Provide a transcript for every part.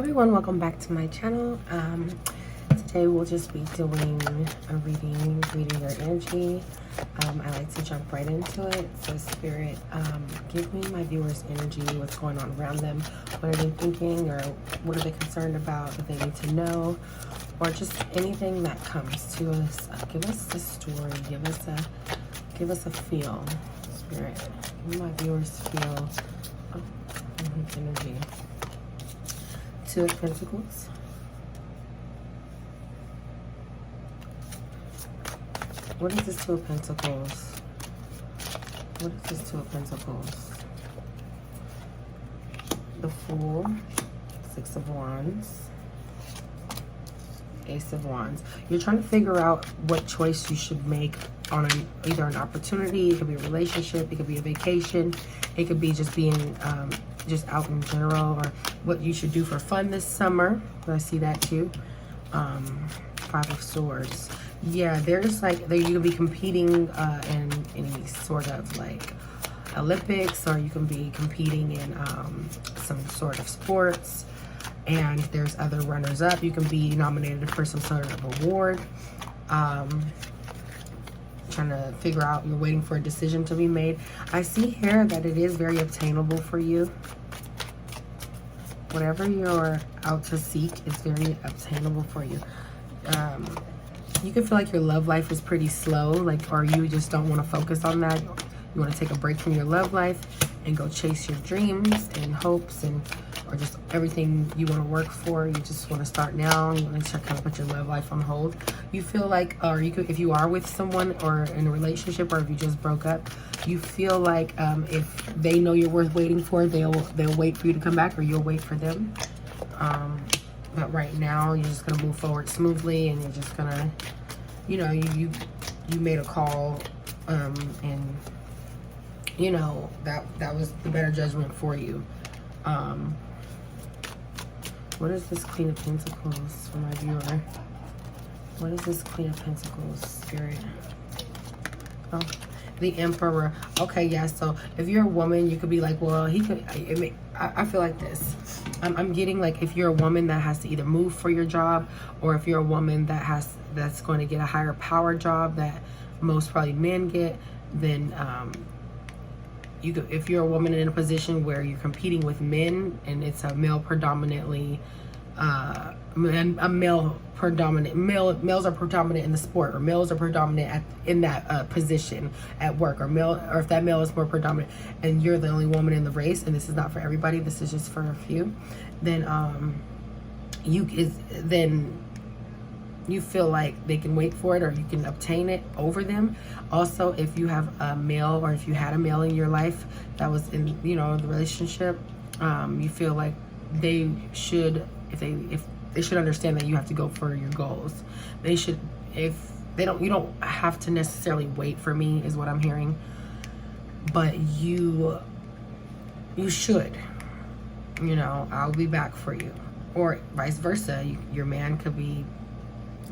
Everyone, welcome back to my channel. Today we'll just be doing a reading your energy. I like to jump right into it. So Spirit, give me my viewers energy, what's going on around them, what are they thinking, or what are they concerned about that they need to know, or just anything that comes to us. Give us the story, give us a feel. Spirit, give me my viewers feel energy. Two of Pentacles. What is this Two of Pentacles? What is this Two of Pentacles? The Fool, Six of Wands, Ace of Wands. You're trying to figure out what choice you should make on either an opportunity. It could be a relationship, it could be a vacation, it could be just being just out in general, or what you should do for fun this summer. I see that too. Five of Swords. Yeah, there's like you can be competing in any sort of like Olympics, or you can be competing in some sort of sports, and there's other runners up. You can be nominated for some sort of award. Trying to figure out, you're waiting for a decision to be made. I see here that it is very obtainable for you. Whatever you're out to seek is very obtainable for you. You can feel like your love life is pretty slow, like, or you just don't want to focus on that. You want to take a break from your love life and go chase your dreams and hopes, and or just everything you want to work for. You just want to start now. You want to kind of put your love life on hold. You feel like, or you could, if you are with someone or in a relationship, or if you just broke up, you feel like if they know you're worth waiting for, they'll wait for you to come back, or you'll wait for them. But right now, you're just gonna move forward smoothly, and you're just gonna, you know, you made a call, and you know that was the better judgment for you. What is this Queen of Pentacles for my viewer? What is this Queen of Pentacles, Spirit? Oh, the Emperor. Okay, yeah, so if you're a woman, you could be like, well, he could, I feel like this. I'm getting like, if you're a woman that has to either move for your job, or if you're a woman that's going to get a higher power job that most probably men get, then you could, if you're a woman in a position where you're competing with men and it's a male predominantly, males are predominant in the sport, or males are predominant in that position at work, or if that male is more predominant and you're the only woman in the race, and this is not for everybody, this is just for a few, then you feel like they can wait for it, or you can obtain it over them. Also, if you have a male, or if you had a male in your life that was in, you know, the relationship, you feel like they should, if they should understand that you have to go for your goals. They should, if they don't, you don't have to necessarily wait for me, is what I'm hearing, but you should, you know, I'll be back for you, or vice versa. Your man could be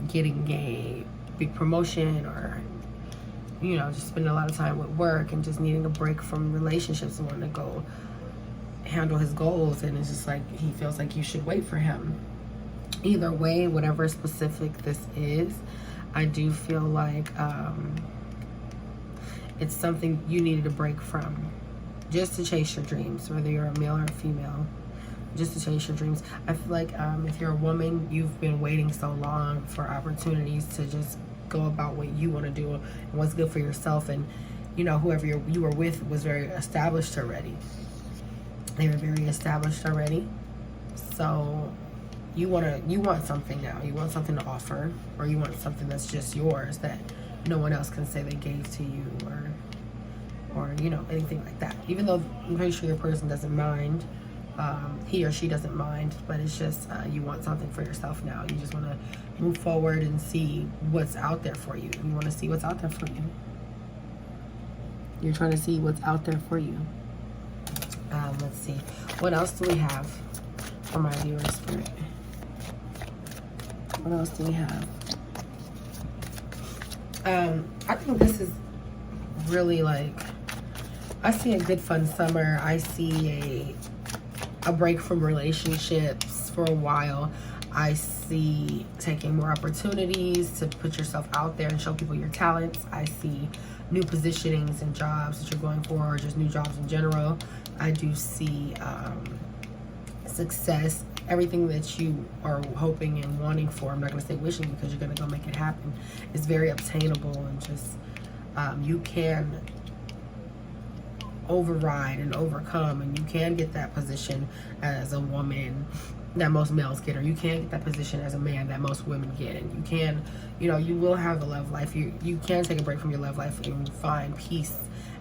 getting a big promotion, or, you know, just spending a lot of time with work and just needing a break from relationships and wanting to go handle his goals, and it's just like he feels like you should wait for him. Either way, whatever specific this is, I do feel like it's something you needed a break from, just to chase your dreams, whether you're a male or a female, just to chase your dreams. I feel like if you're a woman, you've been waiting so long for opportunities to just go about what you want to do and what's good for yourself, and you know, whoever you were with was very established already. They were very established already, so you want something now. You want something to offer, or you want something that's just yours that no one else can say they gave to you, or you know, anything like that. Even though I'm pretty sure your person doesn't mind, he or she doesn't mind, but it's just you want something for yourself now. You just want to move forward and see what's out there for you. You want to see what's out there for you. You're trying to see what's out there for you. Let's see, what else do we have for my viewer Spirit? What else do we have? I think this is really like, I see a good fun summer. I see a break from relationships. last for a while. I see taking more opportunities to put yourself out there and show people your talents. I see new positionings and jobs that you're going for, or just new jobs in general. I do see success, everything that you are hoping and wanting for. I'm not going to say wishing, because you're going to go make it happen. It's very obtainable, and just you can override and overcome, and you can get that position as a woman that most males get, or you can get that position as a man that most women get, and you can, you know, you will have a love life. You can take a break from your love life and find peace,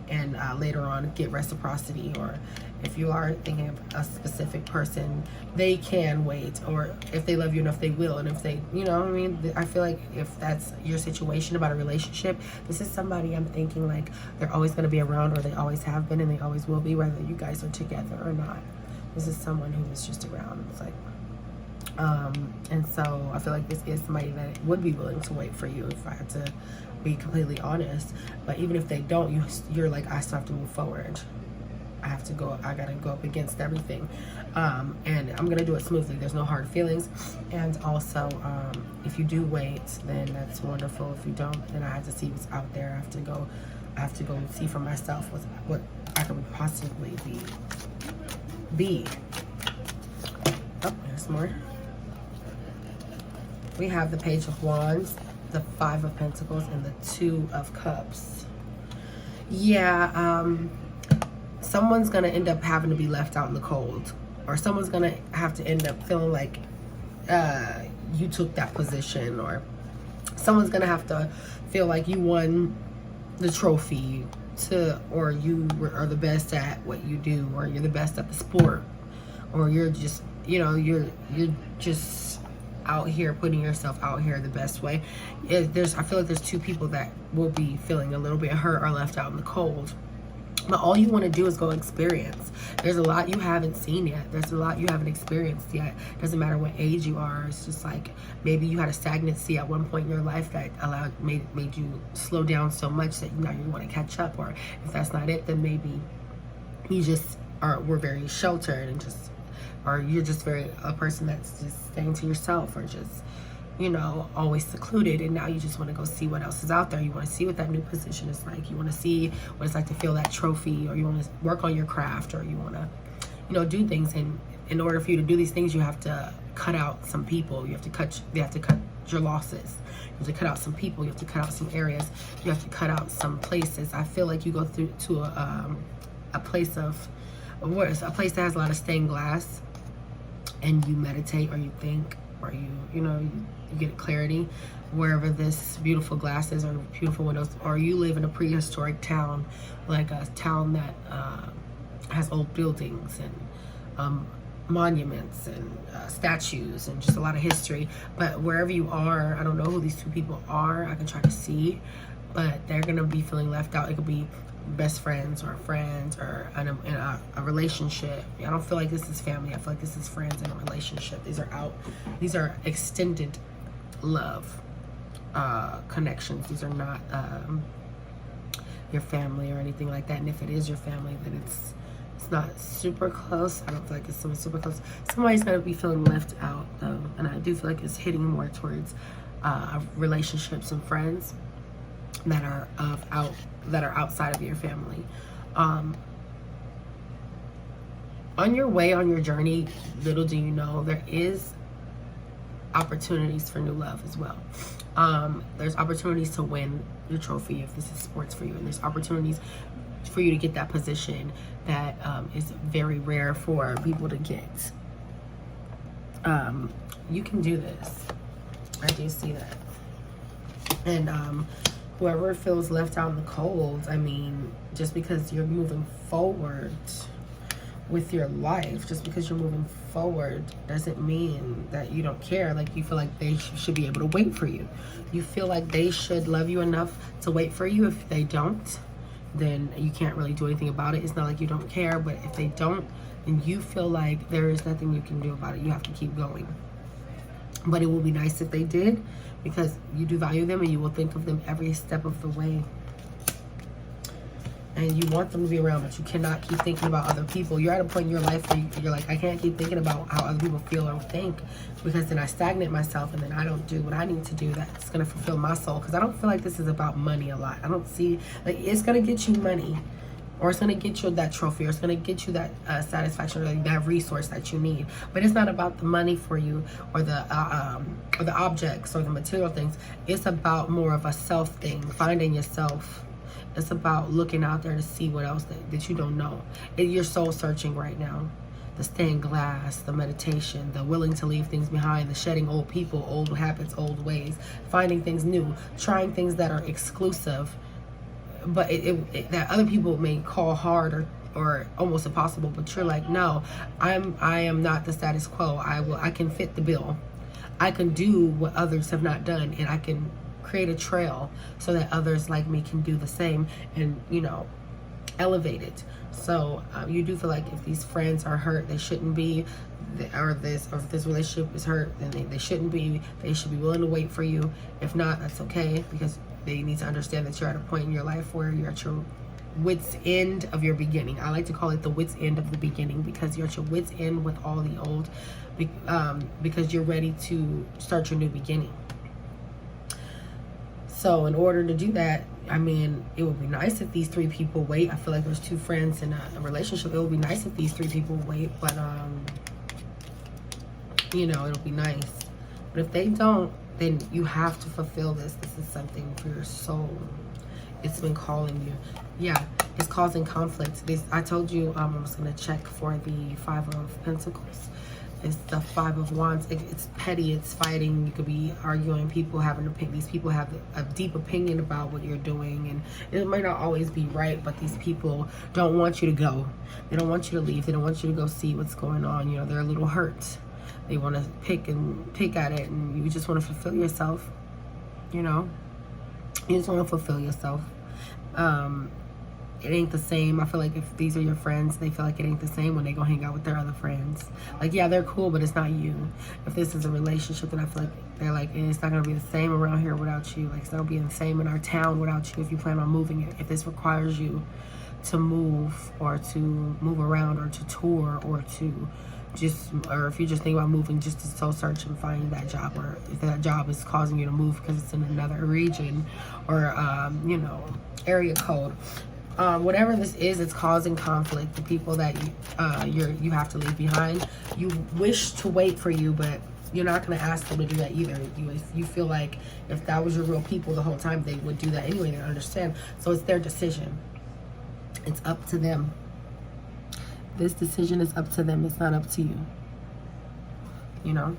and later on get reciprocity. Or if you are thinking of a specific person, they can wait, or if they love you enough, they will. And if they, you know what I mean, I feel like if that's your situation about a relationship, this is somebody I'm thinking like they're always going to be around, or they always have been and they always will be, whether you guys are together or not. This is someone who is just around. It's like and so I feel like this is somebody that would be willing to wait for you, if I had to be completely honest. But even if they don't, you're like, I still have to move forward. I gotta go up against everything, and I'm gonna do it smoothly. There's no hard feelings. And also, if you do wait, then that's wonderful. If you don't, then I have to see what's out there. I have to go see for myself what I could possibly be. Oh, there's more. We have the Page of Wands, the Five of Pentacles, and the Two of Cups. Yeah, someone's gonna end up having to be left out in the cold, or someone's gonna have to end up feeling like you took that position, or someone's gonna have to feel like you won the trophy, or you are the best at what you do, or you're the best at the sport, or you're just, you know, you're just out here putting yourself out here the best way. I feel like there's two people that will be feeling a little bit hurt or left out in the cold. But all you want to do is go experience. There's a lot you haven't seen yet. There's a lot you haven't experienced yet. Doesn't matter what age you are. It's just like maybe you had a stagnancy at one point in your life that made you slow down so much that now you want to catch up. Or if that's not it, then maybe you just were very sheltered, and just, or you're just a person that's just staying to yourself, or just, you know, always secluded, and now you just want to go see what else is out there. You want to see what that new position is like. You want to see what it's like to feel that trophy, or you want to work on your craft, or you want to, you know, do things. And in order for you to do these things, you have to cut out some people. You have to cut your losses. You have to cut out some people. You have to cut out some areas. You have to cut out some places. I feel like you go through to a place that has a lot of stained glass, and you meditate, or you think, or you get clarity wherever this beautiful glass is, or beautiful windows, or you live in a prehistoric town, like a town that has old buildings and monuments and statues and just a lot of history. But wherever you are, I don't know who these two people are. I can try to see, but they're gonna be feeling left out. It could be best friends, or friends, or in a relationship. I don't feel like this is family. I feel like this is friends in a relationship. These are extended love connections. These are not your family or anything like that. And if it is your family, then it's not super close. I don't feel like it's super close. Somebody's gonna be feeling left out though, and I do feel like it's hitting more towards relationships and friends that are outside of your family. On your way, on your journey, little do you know, there is opportunities for new love as well. There's opportunities to win your trophy if this is sports for you, and there's opportunities for you to get that position that is very rare for people to get. You can do this. I do see that. And whoever feels left out in the cold, I mean, just because you're moving forward with your life, just because you're moving forward doesn't mean that you don't care. Like, you feel like they should be able to wait for you. You feel like they should love you enough to wait for you. If they don't, then you can't really do anything about it. It's not like you don't care, but if they don't, then you feel like there is nothing you can do about it. You have to keep going. But it will be nice if they did, because you do value them, and you will think of them every step of the way. and you want them to be around, but you cannot keep thinking about other people. You're at a point in your life where you're like, I can't keep thinking about how other people feel or think, because then I stagnate myself, and then I don't do what I need to do that's going to fulfill my soul. Because I don't feel like this is about money a lot. I don't see, like, it's going to get you money, or it's going to get you that trophy, or it's going to get you that satisfaction, or like that resource that you need. But it's not about the money for you, or the objects or the material things. It's about more of a self thing, finding yourself. It's about looking out there to see what else that you don't know. You're soul searching right now. The stained glass, the meditation, the willing to leave things behind, the shedding old people, old habits, old ways, finding things new, trying things that are exclusive, but that other people may call hard or almost impossible. But you're like, no, I am not the status quo. I can fit the bill. I can do what others have not done, and I can create a trail so that others like me can do the same, and, you know, elevate it. So you do feel like if these friends are hurt, they shouldn't be, or if this relationship is hurt, then they shouldn't be. They should be willing to wait for you. If not, that's okay, because they need to understand that you're at a point in your life where you're at your wit's end of your beginning. I like to call it the wit's end of the beginning, because you're at your wit's end with all the old, because you're ready to start your new beginning. So in order to do that, I mean, it would be nice if these three people wait. I feel like there's two friends in a relationship. It would be nice if these three people wait, but you know, it'll be nice. But if they don't, then you have to fulfill this. This is something for your soul. It's been calling you. Yeah, it's causing conflict. I told you I was going to check for the Five of Pentacles. It's the Five of Wands. It's petty. It's fighting. You could be arguing. People having opinion. These people have a deep opinion about what you're doing, and it might not always be right. But these people don't want you to go. They don't want you to leave. They don't want you to go see what's going on. You know, they're a little hurt. They want to pick at it, and you just want to fulfill yourself. You know, you just want to fulfill yourself. It ain't the same. I feel like if these are your friends, they feel like it ain't the same when they go hang out with their other friends. Like, yeah, they're cool, but it's not you. If this is a relationship, then I feel like they're like, it's not going to be the same around here without you. Like, it's not going to be the same in our town without you if you plan on moving it. If this requires you to move, or to move around, or to tour, or to just, or if you just think about moving just to soul search and finding that job, or if that job is causing you to move because it's in another region, or, you know, area code. Whatever this is, it's causing conflict. The people that you have to leave behind, you wish to wait for you, but you're not going to ask them to do that either. You feel like if that was your real people the whole time, they would do that anyway. They understand. So it's their decision. It's up to them. This decision is up to them. It's not up to you. You know?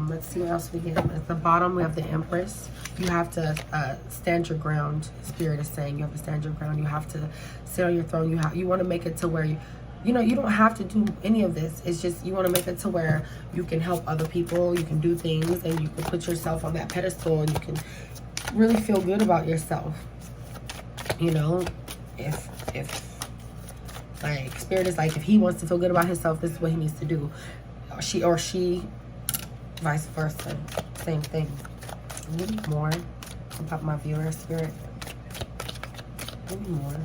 Let's see what else we get. At the bottom, we have the Empress. You have to stand your ground. Spirit is saying you have to stand your ground. You have to sit on your throne. You want to make it to where you know, you don't have to do any of this. It's just you want to make it to where you can help other people. You can do things, and you can put yourself on that pedestal, and you can really feel good about yourself. You know, if like Spirit is like, if he wants to feel good about himself, this is what he needs to do. She. Vice versa, same thing. A little more about my viewer, Spirit. A little more.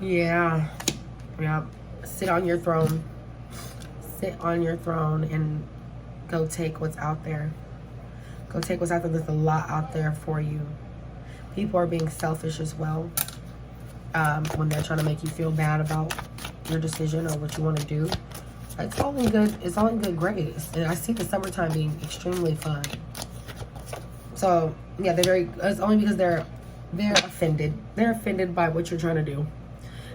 Yeah. Sit on your throne. Sit on your throne and go take what's out there. Go take what's out there. There's a lot out there for you. People are being selfish as well. When they're trying to make you feel bad about your decision or what you want to do. It's all in good. It's all in good grades, and I see the summertime being extremely fun. So yeah, it's only because they're offended. They're offended by what you're trying to do.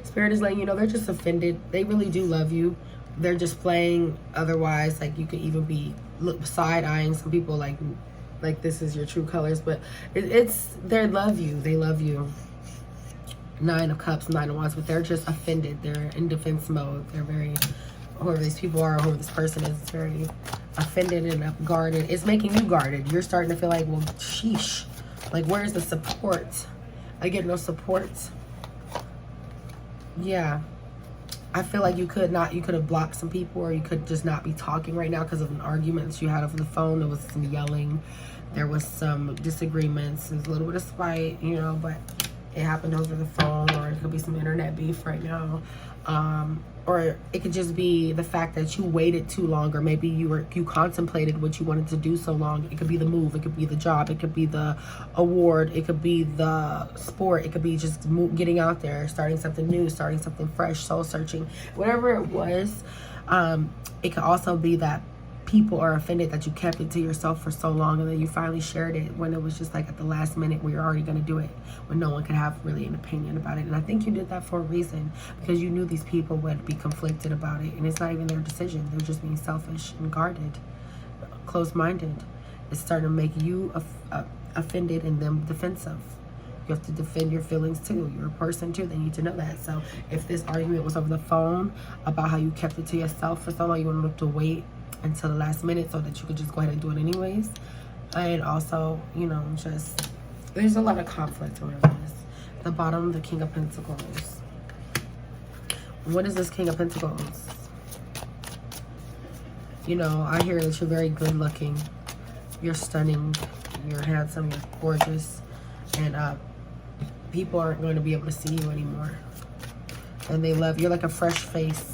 Spirit is letting you know they're just offended. They really do love you. They're just playing otherwise. Like, you could even be side eyeing some people like this is your true colors, but they love you. They love you. Nine of Cups, Nine of Wands, but they're just offended. They're in defense mode. They're very, whoever these people are, whoever this person is very offended and guarded. It's making you guarded. You're starting to feel like, well, sheesh. Like, where's the support? I get no support. Yeah. I feel like you could have blocked some people, or you could just not be talking right now because of an argument that you had over the phone. There was some yelling. There was some disagreements. There's a little bit of spite, you know, but it happened over the phone, or it could be some internet beef right now. Or it could just be the fact that you waited too long, or maybe you contemplated what you wanted to do so long. It could be the move, it could be the job, it could be the award, it could be the sport, it could be just getting out there, starting something new, starting something fresh, soul searching, whatever it was. It could also be that people are offended that you kept it to yourself for so long, and then you finally shared it when it was just like at the last minute where you're already going to do it, when no one could have really an opinion about it. And I think you did that for a reason, because you knew these people would be conflicted about it, and it's not even their decision. They're just being selfish and guarded, closed-minded. It's starting to make you offended and them defensive. You have to defend your feelings too. You're a person too. They need to know that. So if this argument was over the phone about how you kept it to yourself for so long, you wanted to wait until the last minute so that you could just go ahead and do it anyways. And also, you know, just there's a lot of conflict around this. The bottom, the King of Pentacles. What is this King of Pentacles? You know, I hear that you're very good looking. You're stunning. You're handsome. You're gorgeous. And people aren't going to be able to see you anymore. And they love, you're like a fresh face.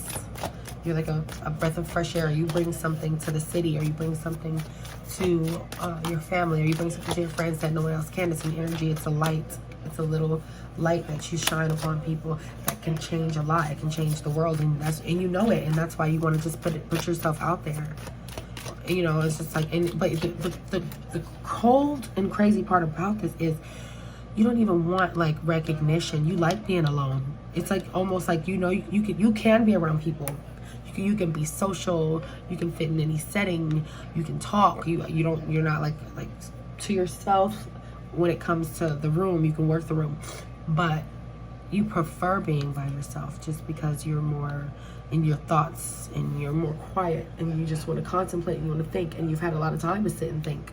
You're like a breath of fresh air. You bring something to the city, or you bring something to your family, or you bring something to your friends that no one else can. It's an energy. It's a light. It's a little light that you shine upon people that can change a lot. It can change the world, and you know it, and that's why you want to just put yourself out there. You know, it's just like, but the cold and crazy part about this is you don't even want like recognition. You like being alone. It's like almost like, you know, you can be around people. You can be social. You can fit in any setting. You can talk. You're not like to yourself when it comes to the room. You can work the room, but you prefer being by yourself just because you're more in your thoughts and you're more quiet, and you just want to contemplate and you want to think, and you've had a lot of time to sit and think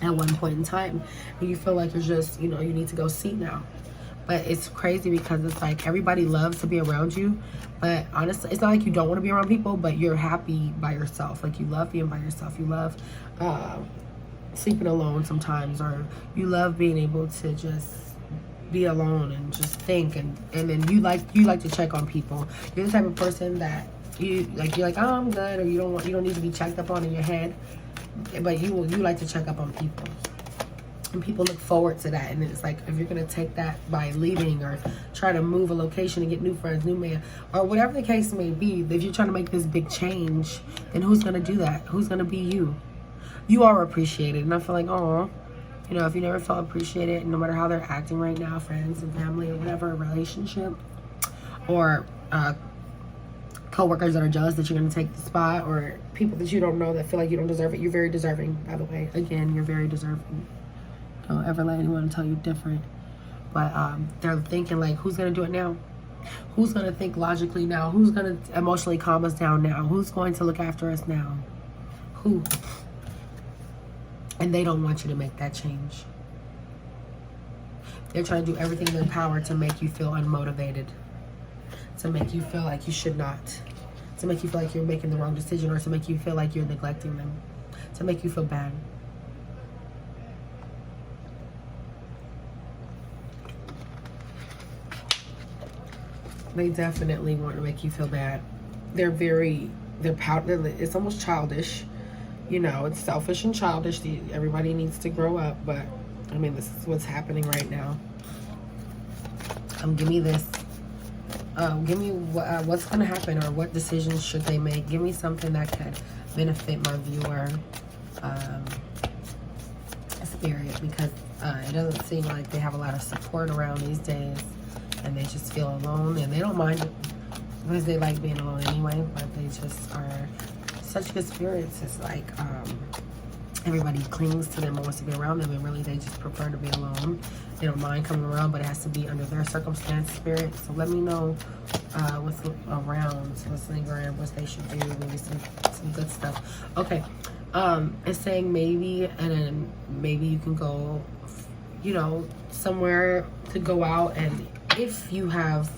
at one point in time, and you feel like you're just, you know, you need to go see now. But it's crazy because it's like everybody loves to be around you, but honestly, it's not like you don't want to be around people, but you're happy by yourself. Like, you love being by yourself. You love sleeping alone sometimes, or you love being able to just be alone and just think, and then you like to check on people. You're the type of person that you're like, oh, I'm good, or you don't need to be checked up on in your head, but you like to check up on people. And people look forward to that. And it's like, if you're going to take that by leaving, or try to move a location and get new friends, new man, or whatever the case may be, if you're trying to make this big change, then who's going to do that? Who's going to be you? You are appreciated. And I feel like, oh, you know, if you never felt appreciated, no matter how they're acting right now, friends and family or whatever, a relationship, or co-workers that are jealous that you're going to take the spot, or people that you don't know that feel like you don't deserve it. You're very deserving, by the way. Again, you're very deserving. Don't ever let anyone tell you different. But they're thinking like, who's going to do it now? Who's going to think logically now? Who's going to emotionally calm us down now? Who's going to look after us now? Who? And they don't want you to make that change. They're trying to do everything in their power to make you feel unmotivated, to make you feel like you should not, to make you feel like you're making the wrong decision, or to make you feel like you're neglecting them, to make you feel bad. They definitely want to make you feel bad. They're it's almost childish. You know, it's selfish and childish. Everybody needs to grow up, but I mean, this is what's happening right now. Give me this. Give me what's going to happen, or what decisions should they make. Give me something that could benefit my viewer spirit, because it doesn't seem like they have a lot of support around these days, and they just feel alone, and they don't mind it because they like being alone anyway, but they just are such good spirits. It's like everybody clings to them and wants to be around them, and really they just prefer to be alone. They don't mind coming around, but it has to be under their circumstance, spirit. So let me know what's around, what's lingering, what they should do, maybe some good stuff. Okay, it's saying maybe, and then maybe you can go, you know, somewhere to go out, and if you have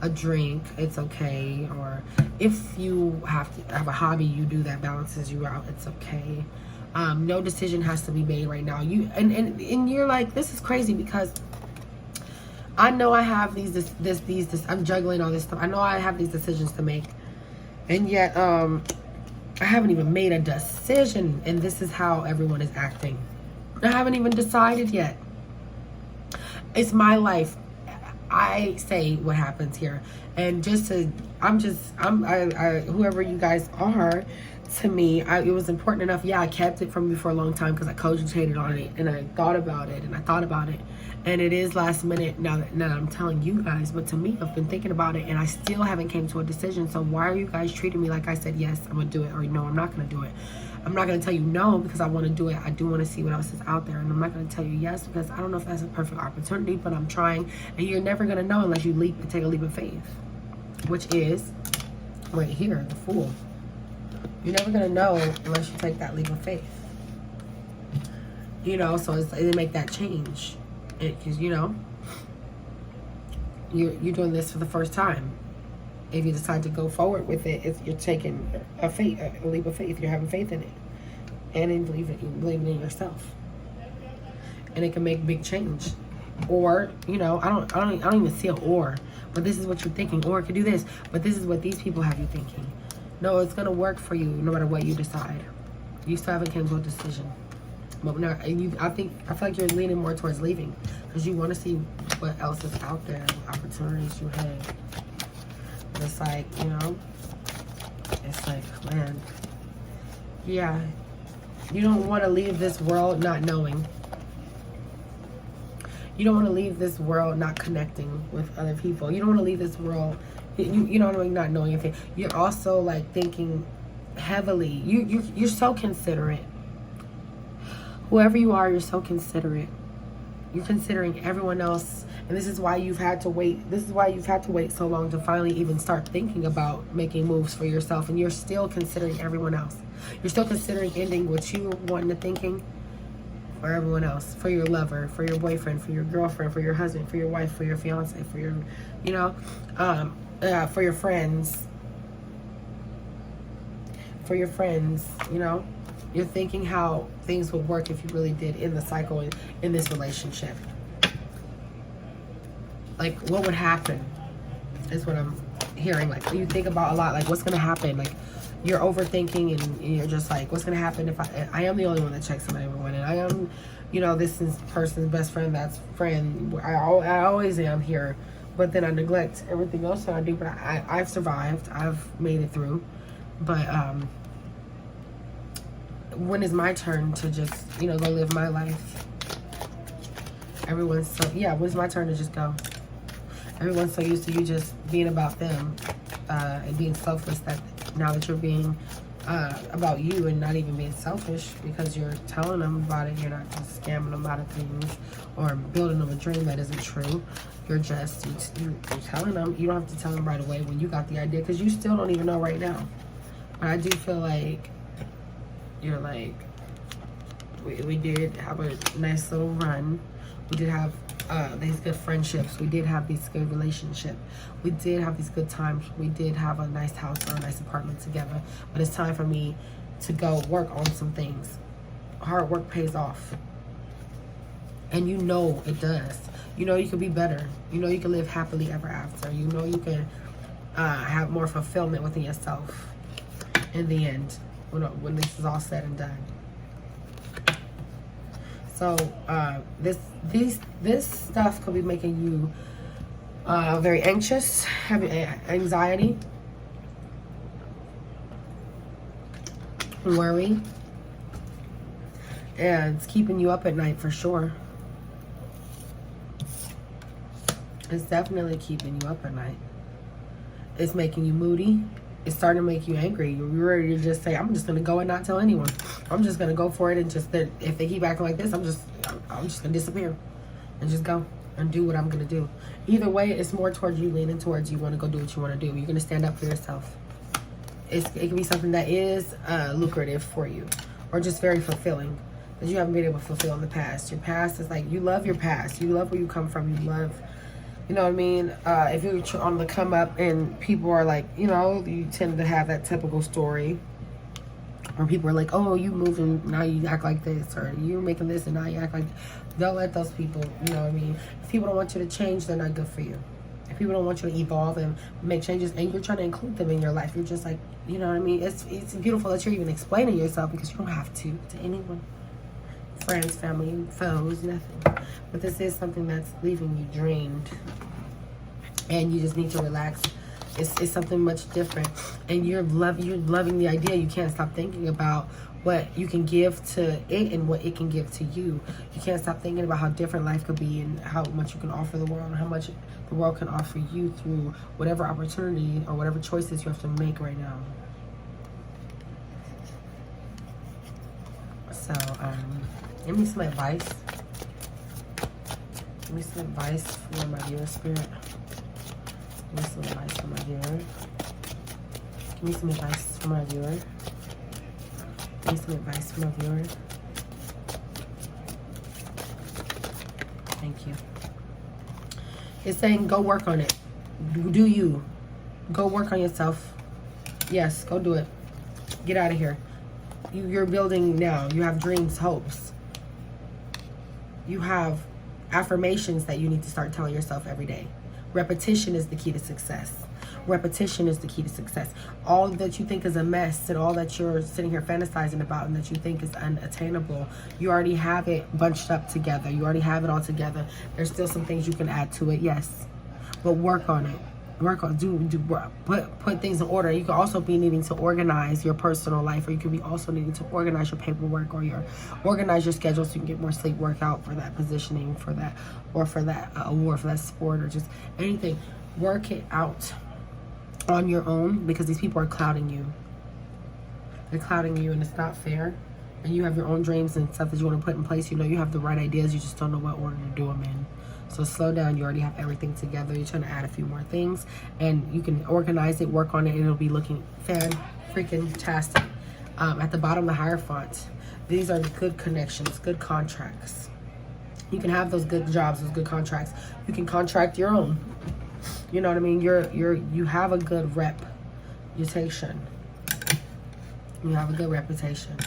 a drink, it's okay. Or if you have to have a hobby you do that balances you out, it's okay. No decision has to be made right now. And you're like, this is crazy, because I know I have these I'm juggling all this stuff. I know I have these decisions to make. And yet, I haven't even made a decision, and this is how everyone is acting. I haven't even decided yet. It's my life. I say what happens here, and whoever you guys are, to me, it was important enough. Yeah, I kept it from you for a long time because I cogitated on it, and I thought about it, and it is last minute now that I'm telling you guys. But to me, I've been thinking about it, and I still haven't came to a decision. So why are you guys treating me like I said yes, I'm gonna do it, or no, I'm not gonna do it? I'm not going to tell you no because I want to do it. I do want to see what else is out there. And I'm not going to tell you yes because I don't know if that's a perfect opportunity, but I'm trying. And you're never going to know unless you take a leap of faith, which is right here, the Fool. You're never going to know unless you take that leap of faith. You know, so they make that change. Because, you know, you're doing this for the first time. If you decide to go forward with it, you're taking a leap of faith. You're having faith in it, and in believing in yourself, and it can make big change. Or, you know, I don't even see an or, but this is what you're thinking. Or it could do this, but this is what these people have you thinking. No, it's gonna work for you no matter what you decide. You still haven't come to a decision, but now I feel like you're leaning more towards leaving because you want to see what else is out there, opportunities you have. It's like, you know, it's like, man, yeah, you don't want to leave this world not knowing. You don't want to leave this world not connecting with other people. You don't want to leave this world, you know what I mean, not knowing anything. You're also like thinking heavily. You're so considerate. Whoever you are, you're so considerate. You're considering everyone else. And this is why you've had to wait. This is why you've had to wait so long to finally even start thinking about making moves for yourself. And you're still considering everyone else. You're still considering ending what you were wanting to thinking for everyone else. For your lover, for your boyfriend, for your girlfriend, for your husband, for your wife, for your fiance, for your, you know, for your friends. For your friends, you know. You're thinking how things would work if you really did end the cycle in this relationship. Like, what would happen is what I'm hearing. Like, you think about a lot, like, what's going to happen? Like, you're overthinking and you're just like, what's going to happen if I am the only one that checks on everyone? And I am, you know, this is person's best friend, that's friend. I always am here. But then I neglect everything else that I do. But I've survived. I've made it through. But when is my turn to just, you know, go live my life? Everyone's so, yeah, when's my turn to just go? Everyone's so used to you just being about them and being selfless that now that you're being about you and not even being selfish because you're telling them about it. You're not just scamming them out of things or building them a dream that isn't true. You're just, you're telling them. You don't have to tell them right away when you got the idea because you still don't even know right now. But I do feel like you're like, we did have a nice little run. We did have these good friendships. We did have these good relationships. We did have these good times. We did have a nice house or a nice apartment together. But it's time for me to go work on some things. Hard work pays off. And you know it does. You know you can be better. You know you can live happily ever after. You know you can have more fulfillment within yourself in the end when this is all said and done. So this stuff could be making you very anxious, having anxiety, worry, and it's keeping you up at night for sure. It's definitely keeping you up at night. It's making you moody. It's starting to make you angry. You're ready to just say, I'm just going to go and not tell anyone. I'm just going to go for it and just, if they keep acting like this, I'm just going to disappear and just go and do what I'm going to do. Either way, it's more towards you leaning towards you want to go do what you want to do. You're going to stand up for yourself. It can be something that is lucrative for you or just very fulfilling that you haven't been able to fulfill in the past. Your past is like, you love your past. You love where you come from. You love... You know what I mean? If you're on the come up and people are like, you know, you tend to have that typical story Or people are like, oh, you moving, now you act like this, or you're making this and now you act like this. Don't let those people, you know what I mean? If people don't want you to change, they're not good for you. If people don't want you to evolve and make changes, and you're trying to include them in your life, you're just like, you know what I mean? It's beautiful that you're even explaining yourself, because you don't have to anyone. Friends, family, foes, nothing. But this is something that's leaving you drained, and you just need to relax. It's something much different, and you're loving the idea. You can't stop thinking about what you can give to it and what it can give to you. You can't stop thinking about how different life could be, and how much you can offer the world, and how much the world can offer you through whatever opportunity or whatever choices you have to make right now. So, give me some advice. Give me some advice for my viewer spirit. Give me some advice for my viewer. Give me some advice for my viewer. Give me some advice for my viewer. Thank you. It's saying go work on it. Do you. Go work on yourself. Yes, go do it. Get out of here. You're building now. You have dreams, hopes. You have affirmations that you need to start telling yourself every day. Repetition is the key to success. Repetition is the key to success. All that you think is a mess, and all that you're sitting here fantasizing about and that you think is unattainable, you already have it bunched up together. You already have it all together. There's still some things you can add to it, yes. But work on it. Work on, put things in order. You could also be needing to organize your personal life, or you could be also needing to organize your paperwork, or organize your schedule so you can get more sleep, work out for that positioning, for that, or for that award, for that sport, or just anything. Work it out on your own, because these people are clouding you. They're clouding you, and it's not fair. And you have your own dreams and stuff that you want to put in place. You know you have the right ideas, you just don't know what order to do them in. So slow down. You already have everything together. You're trying to add a few more things, and you can organize it, work on it, and it'll be looking fan-freaking-tastic. At the bottom, the Hierophant. These are good connections, good contracts. You can have those good jobs, those good contracts. You can contract your own. You know what I mean? You have a good reputation. You have a good reputation,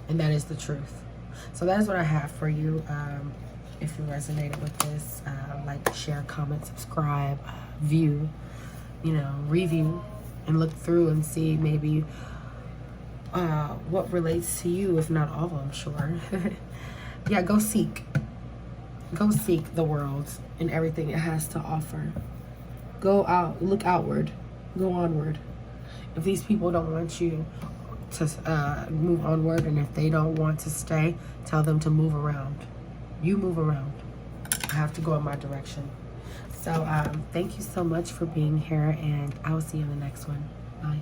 and that is the truth. So that is what I have for you. If you resonated with this, like, share, comment, subscribe, view, review, and look through and see maybe what relates to you, if not all, I'm sure. Yeah, go seek the world and everything it has to offer. Go out, look outward, go onward. If these people don't want you to move onward, and if they don't want to stay, tell them to move around. You move around. I have to go in my direction. So thank you so much for being here, and I will see you in the next one. Bye.